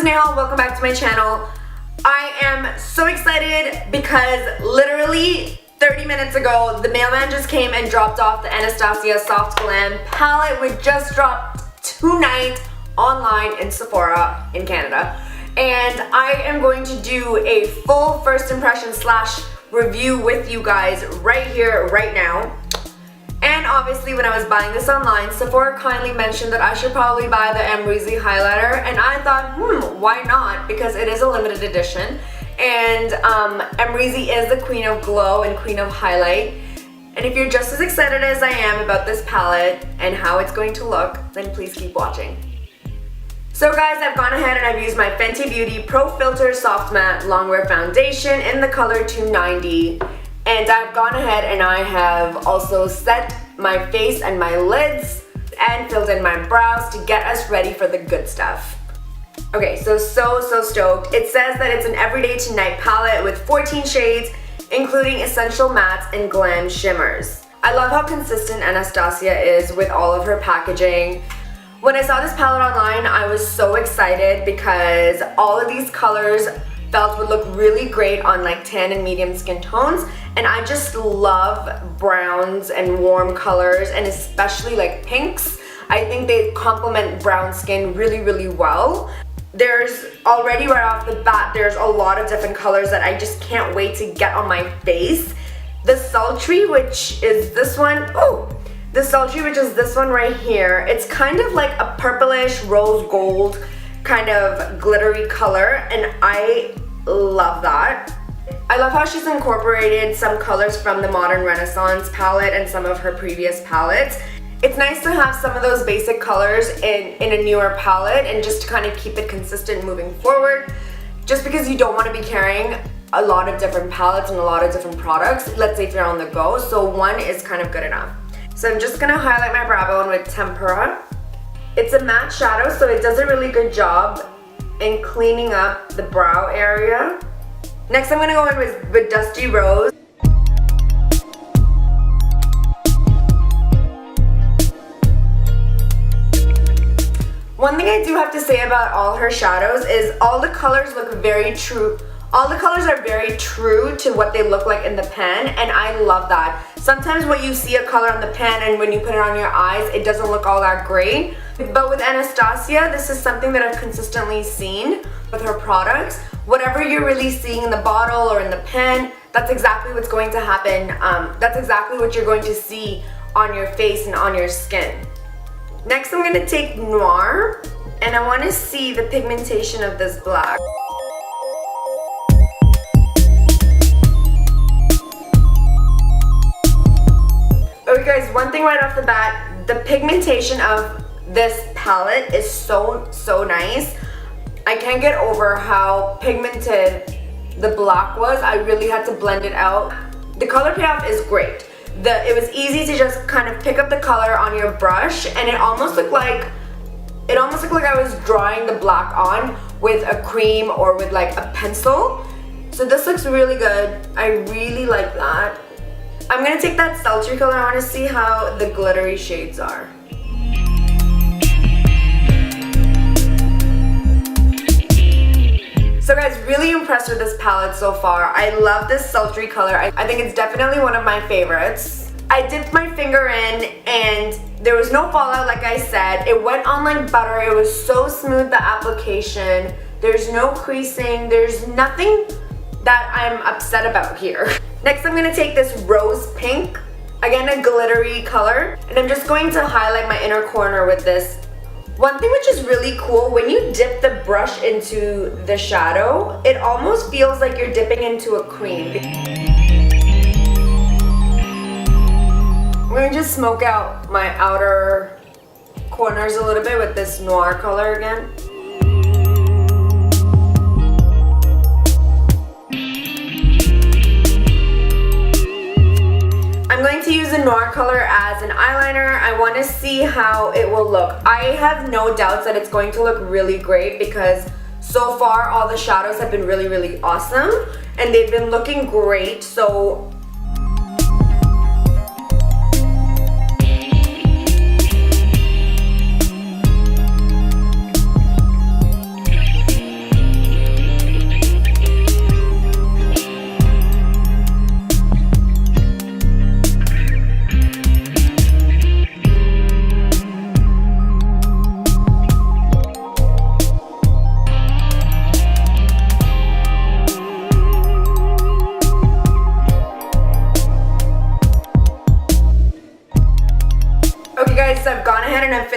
is Nehal, welcome back to my channel. I am so excited because literally 30 minutes ago, the mailman just came and dropped off the Anastasia Soft Glam palette, which just dropped tonight online in Sephora in Canada. And I am going to do a full first impression slash review with you guys right here, right now. And obviously when I was buying this online, Sephora kindly mentioned that I should probably buy the Amrezy highlighter, and I thought, why not? Because it is a limited edition, and Amrezy is the queen of glow and queen of highlight. And if you're just as excited as I am about this palette and how it's going to look, then please keep watching. So guys, I've gone ahead and I've used my Fenty Beauty Pro Filter Soft Matte Longwear Foundation in the color 290. And I've gone ahead and I have also set my face and my lids and filled in my brows to get us ready for the good stuff. Okay, so stoked. It says that it's an everyday to night palette with 14 shades, including essential mattes and glam shimmers. I love how consistent Anastasia is with all of her packaging. When I saw this palette online, I was so excited because all of these colors felt would look really great on like tan and medium skin tones, and I just love browns and warm colors, and especially like pinks. I think they complement brown skin really well. There's already right off the bat, there's a lot of different colors that I just can't wait to get on my face. The Sultry, which is this one, the Sultry, which is this one right here, it's kind of like a purplish rose gold kind of glittery color, and I love that. I love how she's incorporated some colors from the Modern Renaissance palette and some of her previous palettes. It's nice to have some of those basic colors in a newer palette and just to kind of keep it consistent moving forward, just because you don't want to be carrying a lot of different palettes and a lot of different products, let's say if you're on the go, so one is kind of good enough. So I'm just gonna highlight my brow bone with Tempera. It's a matte shadow, so it does a really good job in cleaning up the brow area. Next I'm gonna go in with Dusty Rose. One thing I do have to say about all her shadows is all the colors look very true. All the colors are very true to what they look like in the pen, and I love that. Sometimes when you see a color on the pen and when you put it on your eyes, it doesn't look all that great. But with Anastasia, this is something that I've consistently seen with her products. Whatever you're really seeing in the bottle or in the pen, that's exactly what's going to happen. That's exactly what you're going to see on your face and on your skin. Next, I'm going to take Noir, and I want to see the pigmentation of this black. Okay guys, one thing right off the bat, the pigmentation of this palette is so nice. I can't get over how pigmented the black was. I really had to blend it out. The color payoff is great. It was easy to just kind of pick up the color on your brush, and it almost looked like I was drawing the black on with a cream or with like a pencil. So this looks really good. I really like that. I'm gonna take that Sultry color. I want to see how the glittery shades are. So guys, really impressed with this palette so far. I love this Sultry color. I think it's definitely one of my favorites. I dipped my finger in and there was no fallout, like I said. It went on like butter. It was so smooth, the application. There's no creasing. There's nothing that I'm upset about here. Next, I'm gonna take this Rose Pink, again a glittery color, and I'm just going to highlight my inner corner with this. One thing which is really cool, when you dip the brush into the shadow, it almost feels like you're dipping into a cream. I'm gonna just smoke out my outer corners a little bit with this Noir color again. I'm going to use the Noir color as an eyeliner. I want to see how it will look. I have no doubts that it's going to look really great because so far all the shadows have been really awesome and they've been looking great. So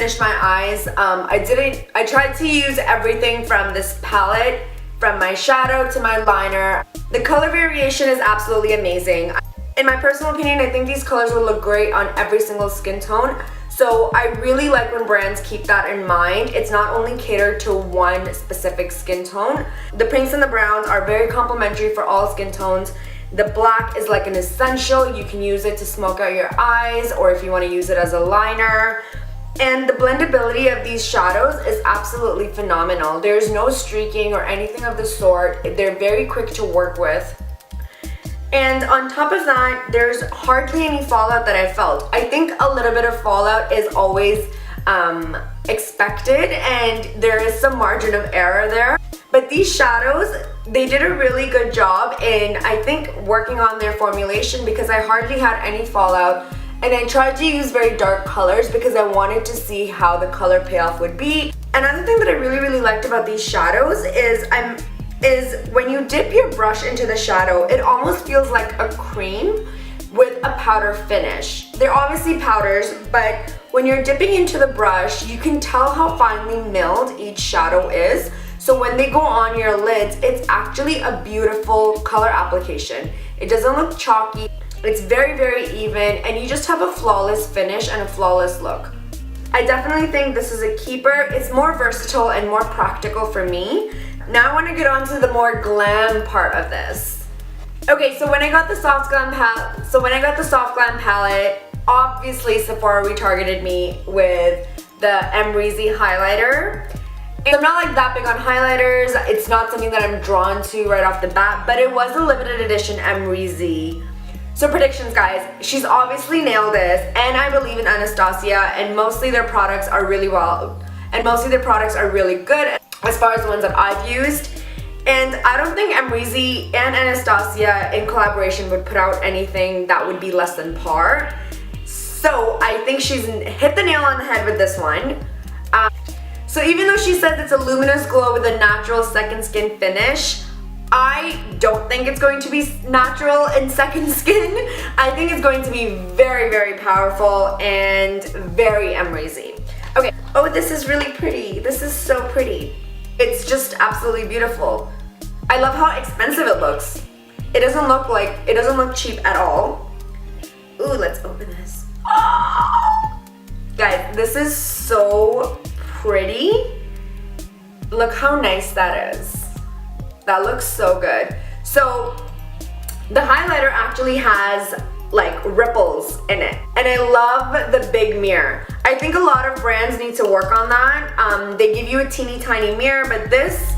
finished my eyes. I tried to use everything from this palette, from my shadow to my liner. The color variation is absolutely amazing. In my personal opinion, I think these colors will look great on every single skin tone. So I really like when brands keep that in mind. It's not only catered to one specific skin tone. The pinks and the browns are very complementary for all skin tones. The black is like an essential. You can use it to smoke out your eyes, or if you want to use it as a liner. And the blendability of these shadows is absolutely phenomenal. There's no streaking or anything of the sort. They're very quick to work with. And on top of that, there's hardly any fallout that I felt. I think a little bit of fallout is always expected, and there is some margin of error there. But these shadows, they did a really good job in, I think, working on their formulation, because I hardly had any fallout. And I tried to use very dark colors because I wanted to see how the color payoff would be. Another thing that I really liked about these shadows is when you dip your brush into the shadow, it almost feels like a cream with a powder finish. They're obviously powders, but when you're dipping into the brush, you can tell how finely milled each shadow is. So when they go on your lids, it's actually a beautiful color application. It doesn't look chalky. It's very even, and you just have a flawless finish and a flawless look. I definitely think this is a keeper. It's more versatile and more practical for me. Now I want to get on to the more glam part of this. Okay, so when I got the soft glam palette, obviously Sephora retargeted me with the Emreezy highlighter. And I'm not like that big on highlighters. It's not something that I'm drawn to right off the bat, but it was a limited edition Emreezy. So predictions, guys. She's obviously nailed this, and I believe in Anastasia, and mostly their products are really good as far as the ones that I've used. And I don't think Emreezy and Anastasia in collaboration would put out anything that would be less than par. So I think she's hit the nail on the head with this one. So even though she says it's a luminous glow with a natural second skin finish, I don't think it's going to be natural in second skin. I think it's going to be very powerful and very Emreezy. Okay, oh, this is really pretty. This is so pretty. It's just absolutely beautiful. I love how expensive it looks. It doesn't look cheap at all. Ooh, let's open this. Oh! Guys, this is so pretty. Look how nice that is. That looks so good. So the highlighter actually has like ripples in it, and I love the big mirror. I think a lot of brands need to work on that. They give you a teeny tiny mirror, but this,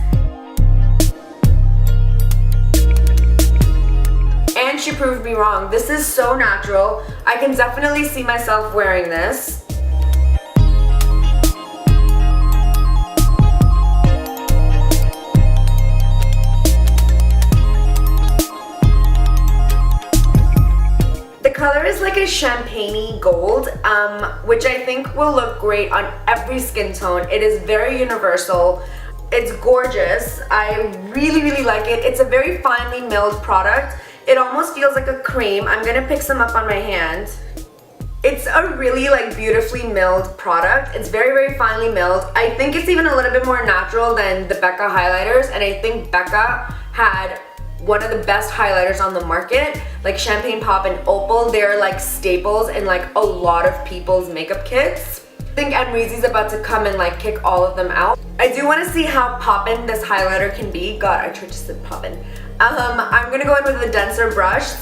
and she proved me wrong. This is so natural. I can definitely see myself wearing this. Color is like a champagne-y gold, which I think will look great on every skin tone. It is very universal. It's gorgeous. I really like it. It's a very finely milled product. It almost feels like a cream. I'm gonna pick some up on my hand. It's a really like beautifully milled product. It's very finely milled. I think it's even a little bit more natural than the Becca highlighters, and I think Becca had one of the best highlighters on the market, like Champagne Pop and Opal. They're like staples in like a lot of people's makeup kits. I think Emreezy's about to come and like kick all of them out. I do want to see how poppin' this highlighter can be. God, I tried to say poppin'. I'm gonna go in with a denser brush.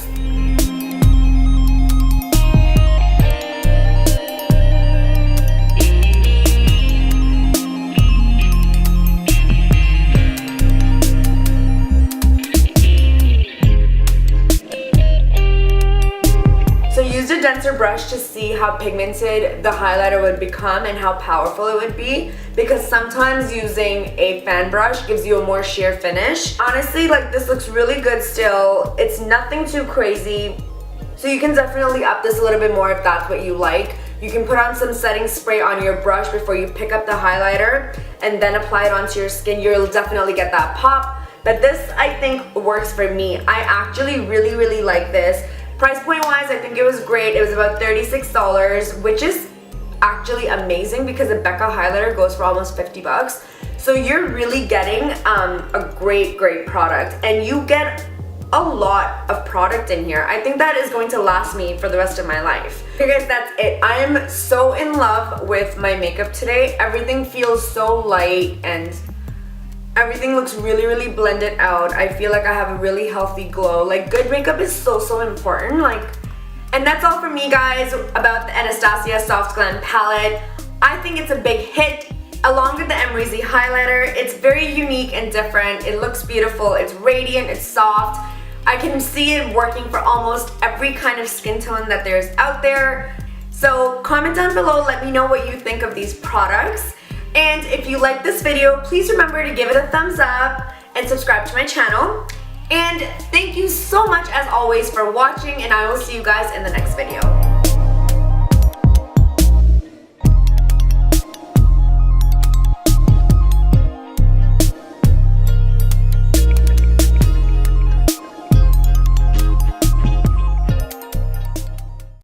Denser brush to see how pigmented the highlighter would become and how powerful it would be, because sometimes using a fan brush gives you a more sheer finish. Honestly, like, this looks really good still. It's nothing too crazy, so you can definitely up this a little bit more if that's what you like. You can put on some setting spray on your brush before you pick up the highlighter and then apply it onto your skin. You'll definitely get that pop, but this I think works for me. I actually really like this. Price point wise, I think it was great. It was about $36, which is actually amazing because the Becca highlighter goes for almost 50 bucks. So you're really getting a great product, and you get a lot of product in here. I think that is going to last me for the rest of my life. Okay guys, that's it. I am so in love with my makeup today. Everything feels so light and everything looks really blended out. I feel like I have a really healthy glow. Like, good makeup is so important. And that's all for me, guys, about the Anastasia Soft Glam palette. I think it's a big hit. Along with the Emrezy highlighter, it's very unique and different. It looks beautiful, it's radiant, it's soft. I can see it working for almost every kind of skin tone that there's out there. So comment down below, let me know what you think of these products. And if you like this video, please remember to give it a thumbs up and subscribe to my channel. And thank you so much as always for watching, and I will see you guys in the next video.